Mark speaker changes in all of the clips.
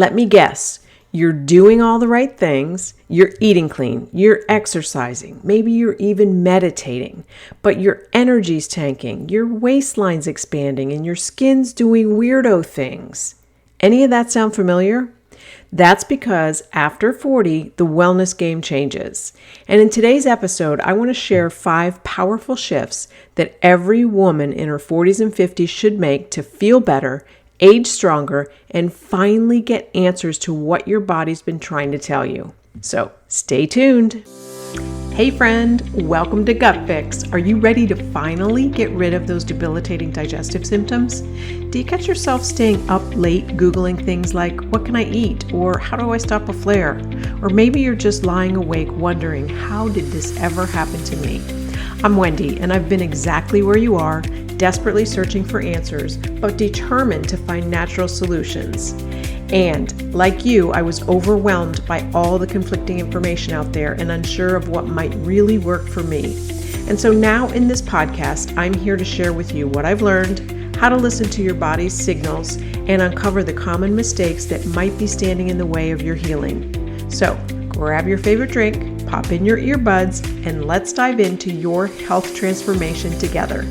Speaker 1: Let me guess. You're doing all the right things, you're eating clean, you're exercising, maybe you're even meditating, but your energy's tanking, your waistline's expanding, and your skin's doing weirdo things. Any of that sound familiar? That's because after 40, the wellness game changes. And in today's episode, I want to share 5 powerful shifts that every woman in her 40s and 50s should make to feel better, age stronger, and finally get answers to what your body's been trying to tell you. So stay tuned. Hey friend, welcome to Gut Fix. Are you ready to finally get rid of those debilitating digestive symptoms? Do you catch yourself staying up late Googling things like, what can I eat? Or how do I stop a flare? Or maybe you're just lying awake wondering, how did this ever happen to me? I'm Wendy, and I've been exactly where you are, desperately searching for answers, but determined to find natural solutions. And like you, I was overwhelmed by all the conflicting information out there and unsure of what might really work for me. And so now in this podcast, I'm here to share with you what I've learned, how to listen to your body's signals, and uncover the common mistakes that might be standing in the way of your healing. So grab your favorite drink, pop in your earbuds, and let's dive into your health transformation together.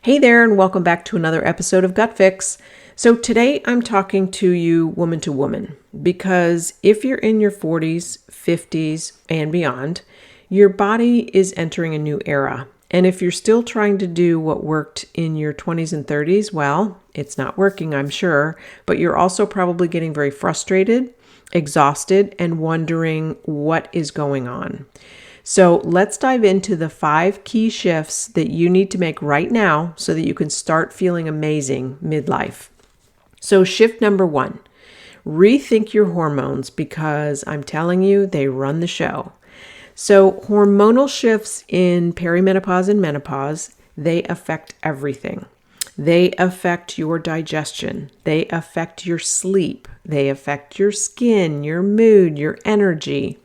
Speaker 1: Hey there, and welcome back to another episode of Gut Fix. So today I'm talking to you woman to woman, because if you're in your 40s, 50s, and beyond, your body is entering a new era. And if you're still trying to do what worked in your 20s and 30s, well, it's not working, I'm sure, but you're also probably getting very frustrated, exhausted, and wondering what is going on. So let's dive into the 5 key shifts that you need to make right now so that you can start feeling amazing midlife. So shift number 1, rethink your hormones, because I'm telling you, they run the show. So hormonal shifts in perimenopause and menopause, they affect everything. They affect your digestion. They affect your sleep. They affect your skin, your mood, your energy.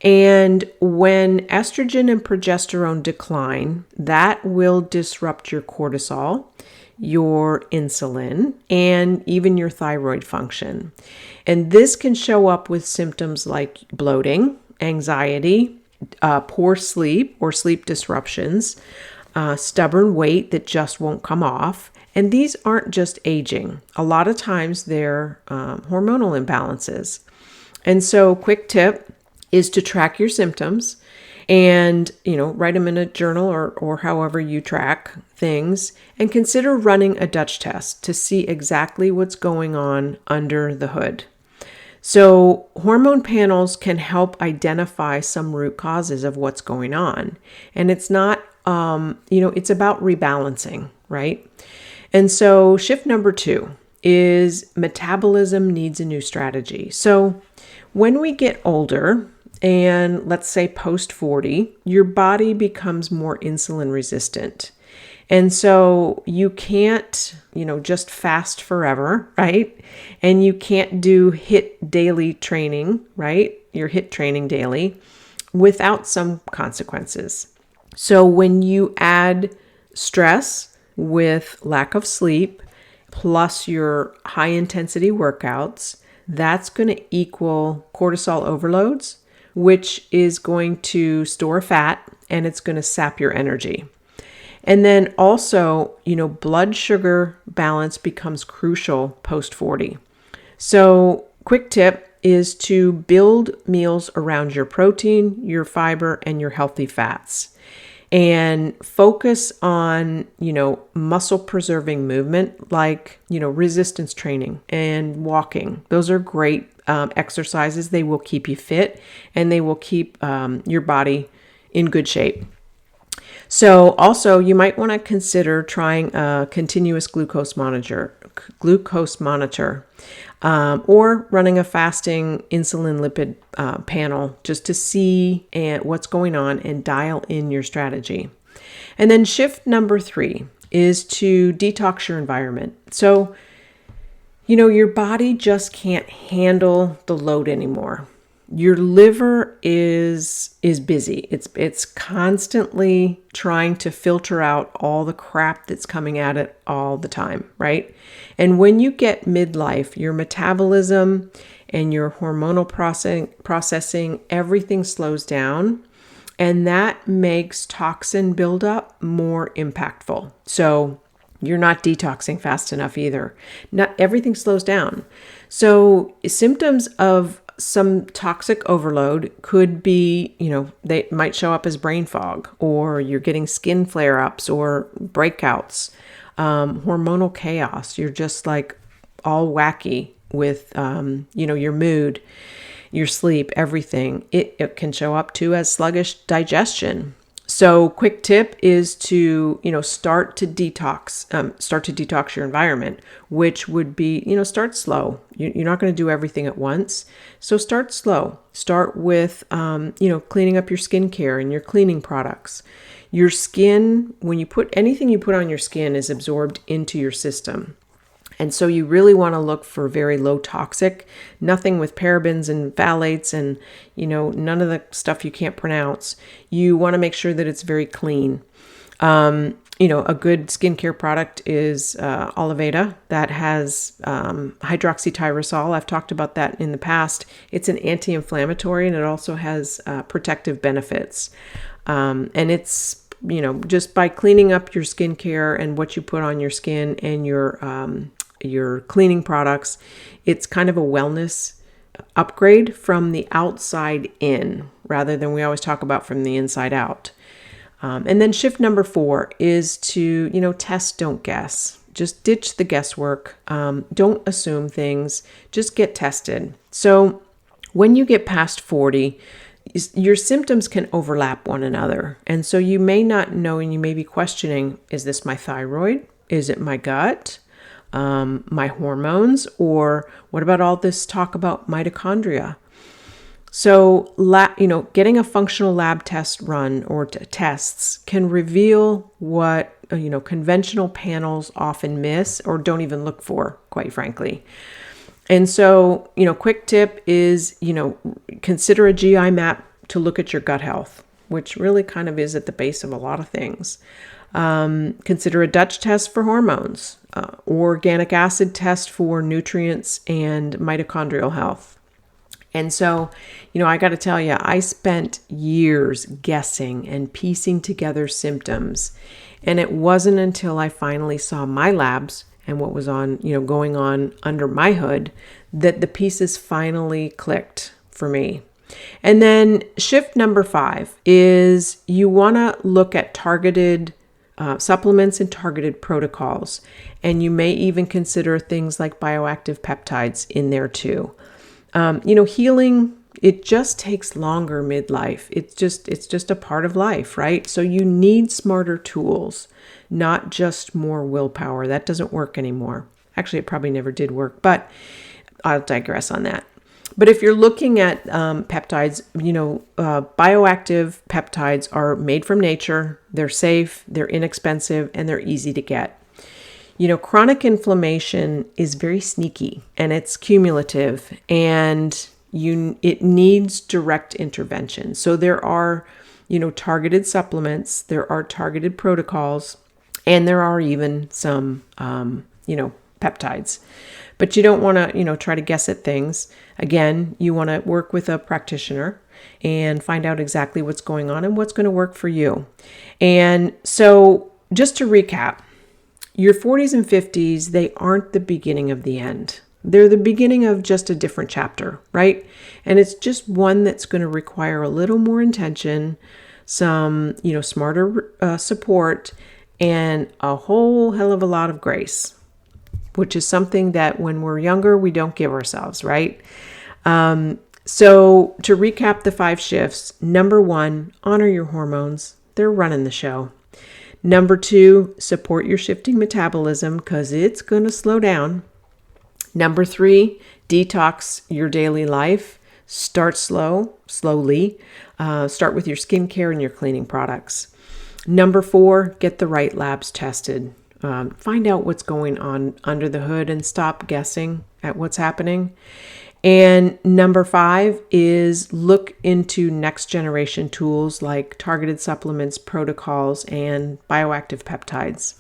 Speaker 1: And when estrogen and progesterone decline, that will disrupt your cortisol, your insulin, and even your thyroid function. And this can show up with symptoms like bloating, anxiety, poor sleep or sleep disruptions, stubborn weight that just won't come off. And these aren't just aging. A lot of times they're hormonal imbalances. And so quick tip is to track your symptoms and, write them in a journal or however you track things, and consider running a Dutch test to see exactly what's going on under the hood. So hormone panels can help identify some root causes of what's going on. And it's not, it's about rebalancing, right? And so shift number 2 is metabolism needs a new strategy. So when we get older, and let's say post 40, your body becomes more insulin resistant. And so you can't, just fast forever, right? And you can't do HIIT daily training, right? Your HIIT training daily without some consequences. So when you add stress with lack of sleep, plus your high intensity workouts, that's going to equal cortisol overloads, which is going to store fat and it's going to sap your energy. And then also, blood sugar balance becomes crucial post 40. So quick tip is to build meals around your protein, your fiber, and your healthy fats. And focus on, muscle preserving movement like, resistance training and walking. Those are great exercises. They will keep you fit and they will keep your body in good shape. So also you might want to consider trying a continuous glucose monitor, or running a fasting insulin lipid panel just to see what's going on and dial in your strategy. And then shift number 3 is to detox your environment. So, your body just can't handle the load anymore. Your liver is busy. It's constantly trying to filter out all the crap that's coming at it all the time, right? And when you get midlife, your metabolism and your hormonal processing, everything slows down, and that makes toxin buildup more impactful. So you're not detoxing fast enough either. Not everything slows down. So symptoms of some toxic overload could be, they might show up as brain fog, or you're getting skin flare-ups or breakouts, hormonal chaos. You're just like all wacky with, your mood, your sleep, everything. It can show up too as sluggish digestion. So quick tip is to, start to detox your environment, which would be, start slow. You're not going to do everything at once. So start slow. Start with, cleaning up your skincare and your cleaning products. Your skin, anything you put on your skin is absorbed into your system. And so you really want to look for very low toxic, nothing with parabens and phthalates and, none of the stuff you can't pronounce. You want to make sure that it's very clean. A good skincare product is Oliveda that has hydroxytyrosol. I've talked about that in the past. It's an anti-inflammatory, and it also has protective benefits. And it's, just by cleaning up your skincare and what you put on your skin and your cleaning products, it's kind of a wellness upgrade from the outside in, rather than we always talk about from the inside out. And then shift number 4 is to, test, don't guess. Just ditch the guesswork. Don't assume things. Just get tested. So when you get past 40, your symptoms can overlap one another. And so you may not know, and you may be questioning, is this my thyroid? Is it my gut? My hormones? Or what about all this talk about mitochondria? So, getting a functional lab test run or tests can reveal what, conventional panels often miss or don't even look for, quite frankly. And so, quick tip is, consider a GI map to look at your gut health, which really kind of is at the base of a lot of things. Consider a Dutch test for hormones, organic acid test for nutrients and mitochondrial health. And so, I got to tell you, I spent years guessing and piecing together symptoms. And it wasn't until I finally saw my labs and what was going on under my hood that the pieces finally clicked for me. And then shift number 5 is you want to look at targeted supplements and targeted protocols. And you may even consider things like bioactive peptides in there too. Healing, it just takes longer midlife. It's just a part of life, right? So you need smarter tools, not just more willpower. That doesn't work anymore. Actually, it probably never did work, but I'll digress on that. But if you're looking at peptides, bioactive peptides are made from nature. They're safe, they're inexpensive, and they're easy to get. Chronic inflammation is very sneaky and it's cumulative, and it needs direct intervention. So there are, targeted supplements, there are targeted protocols, and there are even some, peptides. But you don't want to, try to guess at things. Again, you want to work with a practitioner and find out exactly what's going on and what's going to work for you. And so just to recap, your 40s and 50s, they aren't the beginning of the end. They're the beginning of just a different chapter, right? And it's just one that's going to require a little more intention, some, smarter support, and a whole hell of a lot of grace, which is something that when we're younger, we don't give ourselves, right? So to recap the 5 shifts, number 1, honor your hormones. They're running the show. Number 2, support your shifting metabolism because it's going to slow down. Number 3, detox your daily life. Start slowly. Start with your skincare and your cleaning products. Number 4, get the right labs tested. Find out what's going on under the hood and stop guessing at what's happening. And number 5 is look into next generation tools like targeted supplements, protocols, and bioactive peptides.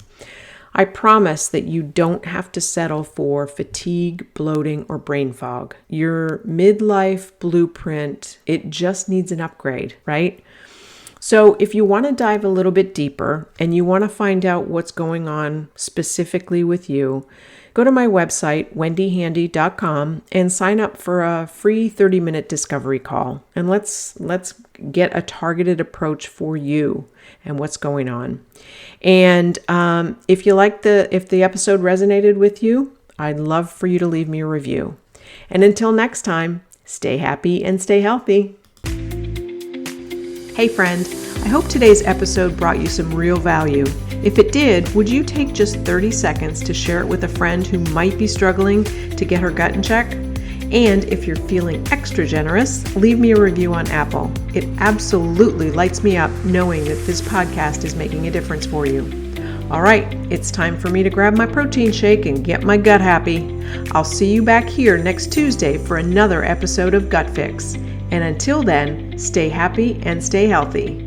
Speaker 1: I promise that you don't have to settle for fatigue, bloating, or brain fog. Your midlife blueprint, it just needs an upgrade, right? So if you want to dive a little bit deeper and you want to find out what's going on specifically with you, go to my website, wendyhandy.com, and sign up for a free 30-minute discovery call. And let's get a targeted approach for you and what's going on. And if the episode resonated with you, I'd love for you to leave me a review. And until next time, stay happy and stay healthy. Hey friend, I hope today's episode brought you some real value. If it did, would you take just 30 seconds to share it with a friend who might be struggling to get her gut in check? And if you're feeling extra generous, leave me a review on Apple. It absolutely lights me up knowing that this podcast is making a difference for you. All right, it's time for me to grab my protein shake and get my gut happy. I'll see you back here next Tuesday for another episode of Gut Fix. And until then, stay happy and stay healthy.